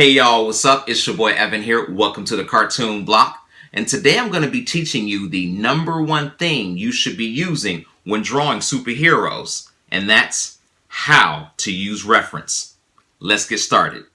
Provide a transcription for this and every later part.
Hey y'all, what's up? It's your boy Evan here. Welcome to the Cartoon Block. And today I'm going to be teaching you the number one thing you should be using when drawing superheroes. And that's how to use reference. Let's get started.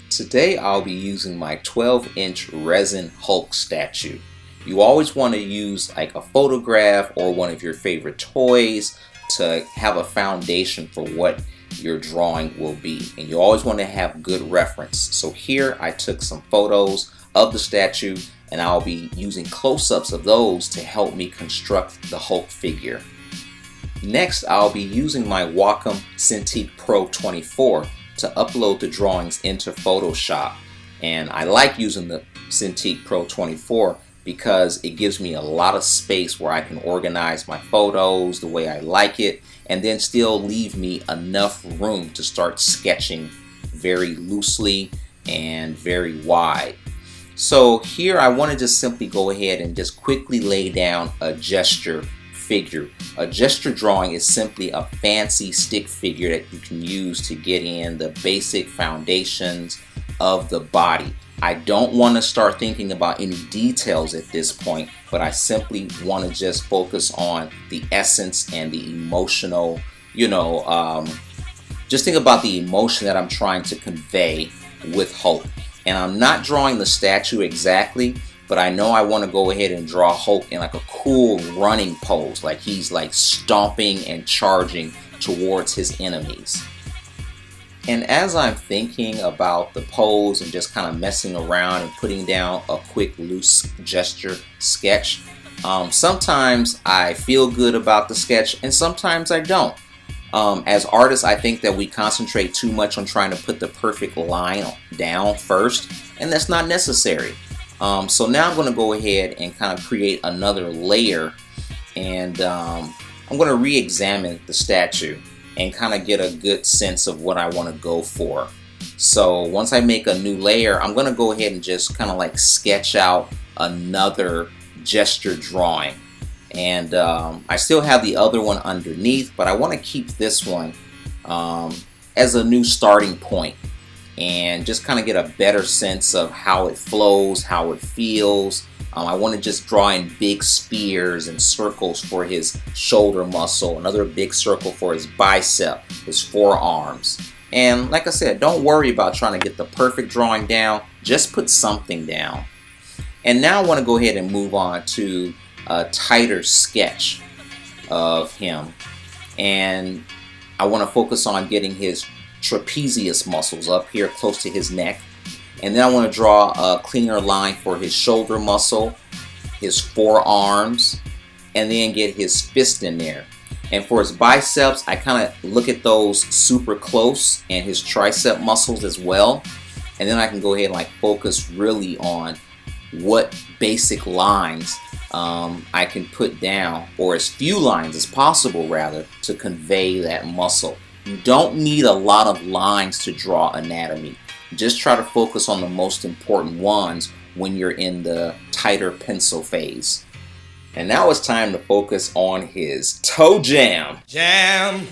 Today I'll be using my 12-inch resin Hulk statue. You always want to use like a photograph or one of your favorite toys to have a foundation for what your drawing will be, and you always want to have good reference. So here I took some photos of the statue and I'll be using close-ups of those to help me construct the Hulk figure. Next, I'll be using my Wacom Cintiq Pro 24 to upload the drawings into Photoshop, and I like using the Cintiq Pro 24 because it gives me a lot of space where I can organize my photos the way I like it, and then still leave me enough room to start sketching very loosely and very wide. So here I want to just simply go ahead and just quickly lay down a gesture figure. A gesture drawing is simply a fancy stick figure that you can use to get in the basic foundations of the body. I don't want to start thinking about any details at this point, but I simply want to just focus on the essence and the emotional, just think about the emotion that I'm trying to convey with Hulk. And I'm not drawing the statue exactly, but I know I want to go ahead and draw Hulk in like a cool running pose, like he's like stomping and charging towards his enemies. And as I'm thinking about the pose and just kind of messing around and putting down a quick loose gesture sketch, sometimes I feel good about the sketch and sometimes I don't. As artists, I think that we concentrate too much on trying to put the perfect line down first, and that's not necessary. So now I'm going to go ahead and kind of create another layer, and I'm going to re-examine the statue and kind of get a good sense of what I want to go for. So once I make a new layer, I'm going to go ahead and just kind of like sketch out another gesture drawing. And I still have the other one underneath, but I want to keep this one as a new starting point and just kind of get a better sense of how it flows, how it feels. I want to just draw in big spears and circles for his shoulder muscle, another big circle for his bicep, his forearms. And like I said, don't worry about trying to get the perfect drawing down, just put something down. And now I want to go ahead and move on to a tighter sketch of him. And I want to focus on getting his trapezius muscles up here close to his neck. And then I want to draw a cleaner line for his shoulder muscle, his forearms, and then get his fist in there. And for his biceps, I kind of look at those super close, and his tricep muscles as well. And then I can go ahead and like focus really on what basic lines I can put down, or as few lines as possible rather, to convey that muscle. You don't need a lot of lines to draw anatomy. Just try to focus on the most important ones when you're in the tighter pencil phase. And now it's time to focus on his toe jam. Jam.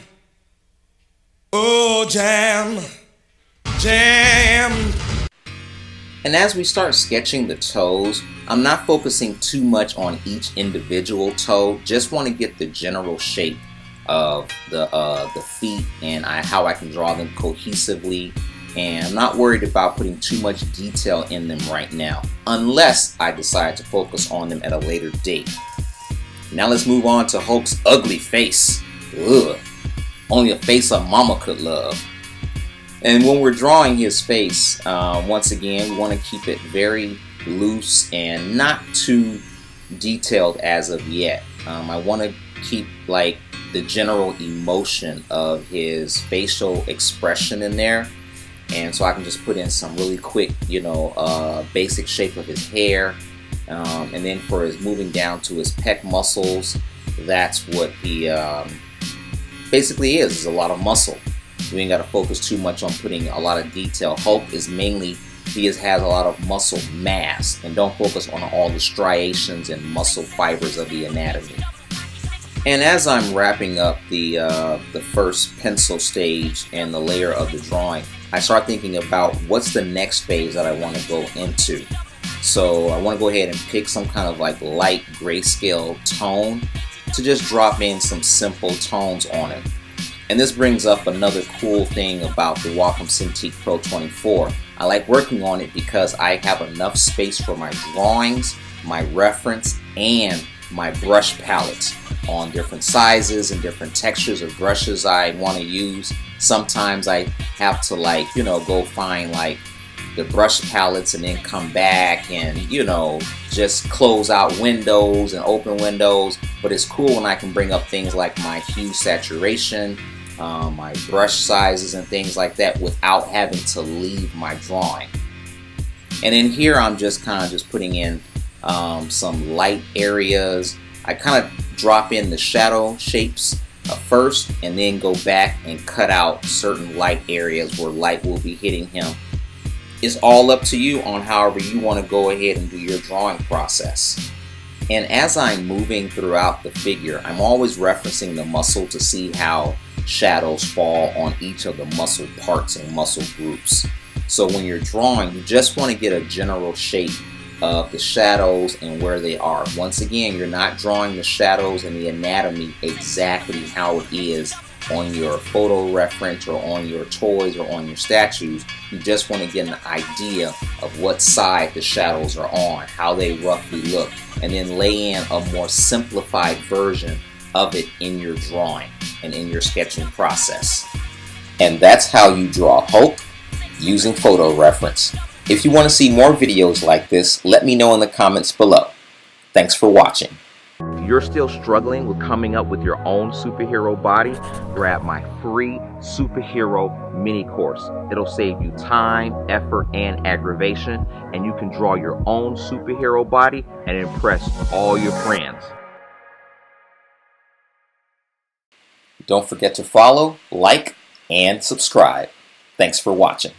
Oh, jam. Jam. And as we start sketching the toes, I'm not focusing too much on each individual toe. Just want to get the general shape of the feet and how I can draw them cohesively. And I'm not worried about putting too much detail in them right now, unless I decide to focus on them at a later date. Now let's move on to Hulk's ugly face. Ugh. Only a face a mama could love. And when we're drawing his face, once again, we want to keep it very loose and not too detailed as of yet. I want to keep like the general emotion of his facial expression in there. And so I can just put in some really quick, basic shape of his hair. And then for his moving down to his pec muscles, that's what he basically is a lot of muscle. You ain't got to focus too much on putting a lot of detail. Hulk is mainly, has a lot of muscle mass, and don't focus on all the striations and muscle fibers of the anatomy. And as I'm wrapping up the first pencil stage and the layer of the drawing, I start thinking about what's the next phase that I want to go into. So I want to go ahead and pick some kind of like light grayscale tone to just drop in some simple tones on it. And this brings up another cool thing about the Wacom Cintiq Pro 24. I like working on it because I have enough space for my drawings, my reference, and my brush palettes on different sizes and different textures of brushes I want to use. Sometimes I have to go find like the brush palettes and then come back and just close out windows and open windows. But it's cool when I can bring up things like my hue saturation, my brush sizes and things like that without having to leave my drawing. And in here I'm just putting in some light areas. I kind of drop in the shadow shapes first and then go back and cut out certain light areas where light will be hitting him. It's all up to you on however you want to go ahead and do your drawing process. And as I'm moving throughout the figure, I'm always referencing the muscle to see how shadows fall on each of the muscle parts and muscle groups. So when you're drawing, you just want to get a general shape of the shadows and where they are. Once again, you're not drawing the shadows and the anatomy exactly how it is on your photo reference or on your toys or on your statues. You just want to get an idea of what side the shadows are on, how they roughly look, and then lay in a more simplified version of it in your drawing and in your sketching process. And that's how you draw Hulk using photo reference. If you want to see more videos like this, let me know in the comments below. Thanks for watching. If you're still struggling with coming up with your own superhero body, grab my free superhero mini course. It'll save you time, effort, and aggravation, and you can draw your own superhero body and impress all your friends. Don't forget to follow, like, and subscribe. Thanks for watching.